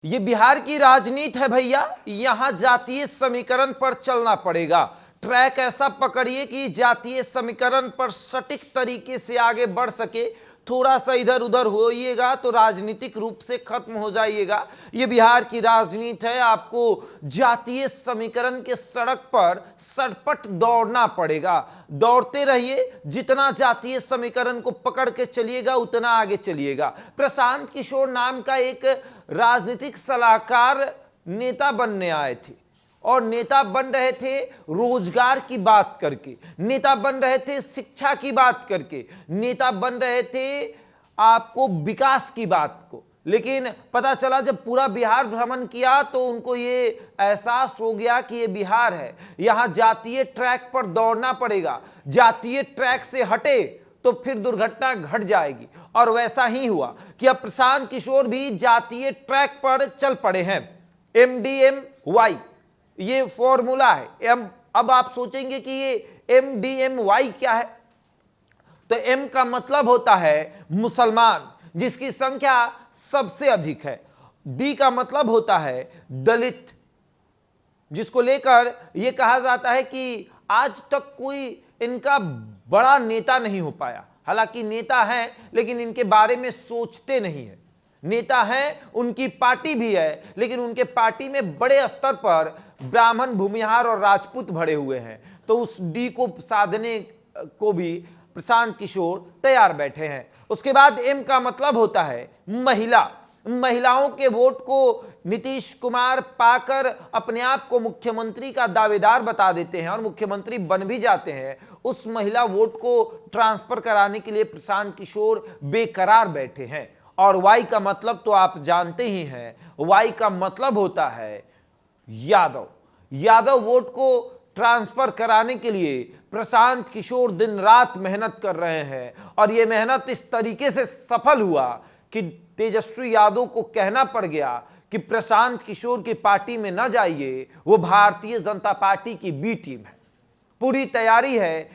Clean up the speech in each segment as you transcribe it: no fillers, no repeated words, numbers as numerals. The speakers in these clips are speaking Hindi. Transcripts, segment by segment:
ये बिहार की राजनीति है भैया, यहां जातीय समीकरण पर चलना पड़ेगा। ट्रैक ऐसा पकड़िए कि जातीय समीकरण पर सटीक तरीके से आगे बढ़ सके। थोड़ा सा इधर उधर होइएगा तो राजनीतिक रूप से खत्म हो जाइएगा। ये बिहार की राजनीति है, आपको जातीय समीकरण के सड़क पर सटपट दौड़ना पड़ेगा। दौड़ते रहिए, जितना जातीय समीकरण को पकड़ के चलिएगा उतना आगे चलिएगा। प्रशांत किशोर नाम का एक राजनीतिक सलाहकार नेता बनने आए थे और नेता बन रहे थे रोजगार की बात करके, नेता बन रहे थे शिक्षा की बात करके, नेता बन रहे थे आपको विकास की बात को। लेकिन पता चला जब पूरा बिहार भ्रमण किया तो उनको ये एहसास हो गया कि ये बिहार है, यहां जातीय ट्रैक पर दौड़ना पड़ेगा। जातीय ट्रैक से हटे तो फिर दुर्घटना घट जाएगी। और वैसा ही हुआ कि अब प्रशांत किशोर भी जातीय ट्रैक पर चल पड़े हैं। MDMY ये फॉर्मूला है। अब आप सोचेंगे कि ये MDMY क्या है, तो M का मतलब होता है मुसलमान, जिसकी संख्या सबसे अधिक है। D का मतलब होता है दलित, जिसको लेकर यह कहा जाता है कि आज तक कोई इनका बड़ा नेता नहीं हो पाया। हालांकि नेता हैं लेकिन इनके बारे में सोचते नहीं है। नेता हैं, उनकी पार्टी भी है, लेकिन उनके पार्टी में बड़े स्तर पर ब्राह्मण, भूमिहार और राजपूत भरे हुए हैं। तो उस डी को साधने को भी प्रशांत किशोर तैयार बैठे हैं। उसके बाद एम का मतलब होता है महिला। महिलाओं के वोट को नीतीश कुमार पाकर अपने आप को मुख्यमंत्री का दावेदार बता देते हैं और मुख्यमंत्री बन भी जाते हैं। उस महिला वोट को ट्रांसफर कराने के लिए प्रशांत किशोर बेकरार बैठे हैं। और वाई का मतलब तो आप जानते ही हैं, वाई का मतलब होता है यादव। यादव वोट को ट्रांसफर कराने के लिए प्रशांत किशोर दिन रात मेहनत कर रहे हैं और यह मेहनत इस तरीके से सफल हुआ कि तेजस्वी यादव को कहना पड़ गया कि प्रशांत किशोर की पार्टी में न जाइए, वो भारतीय जनता पार्टी की बी टीम है। पूरी तैयारी है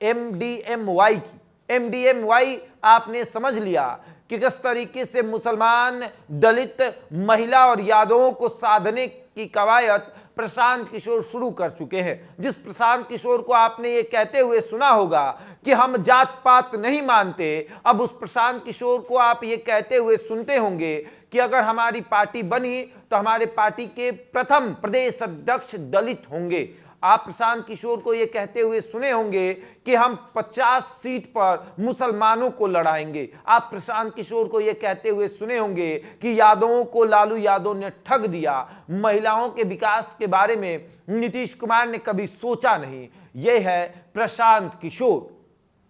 MDMY की। MDMY आपने समझ लिया कि किस तरीके से मुसलमान, दलित, महिला और यादवों को साधने की कवायद प्रशांत किशोर शुरू कर चुके हैं। जिस प्रशांत किशोर को आपने ये कहते हुए सुना होगा कि हम जात पात नहीं मानते, अब उस प्रशांत किशोर को आप ये कहते हुए सुनते होंगे कि अगर हमारी पार्टी बनी तो हमारे पार्टी के प्रथम प्रदेश अध्यक्ष दलित होंगे। आप प्रशांत किशोर को यह कहते हुए सुने होंगे कि हम 50 सीट पर मुसलमानों को लड़ाएंगे। आप प्रशांत किशोर को यह कहते हुए सुने होंगे कि यादवों को लालू यादव ने ठग दिया। महिलाओं के विकास के बारे में नीतीश कुमार ने कभी सोचा नहीं। यह है प्रशांत किशोर,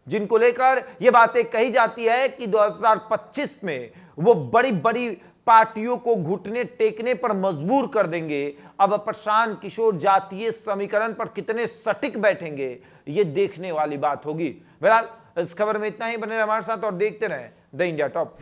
जिनको लेकर यह बातें कही जाती है कि 2025 में वो बड़ी बड़ी पार्टियों को घुटने टेकने पर मजबूर कर देंगे। अब प्रशांत किशोर जातीय समीकरण पर कितने सटीक बैठेंगे, ये देखने वाली बात होगी। बहरहाल इस खबर में इतना ही। बने रहे हमारे साथ और देखते रहें द इंडिया टॉप।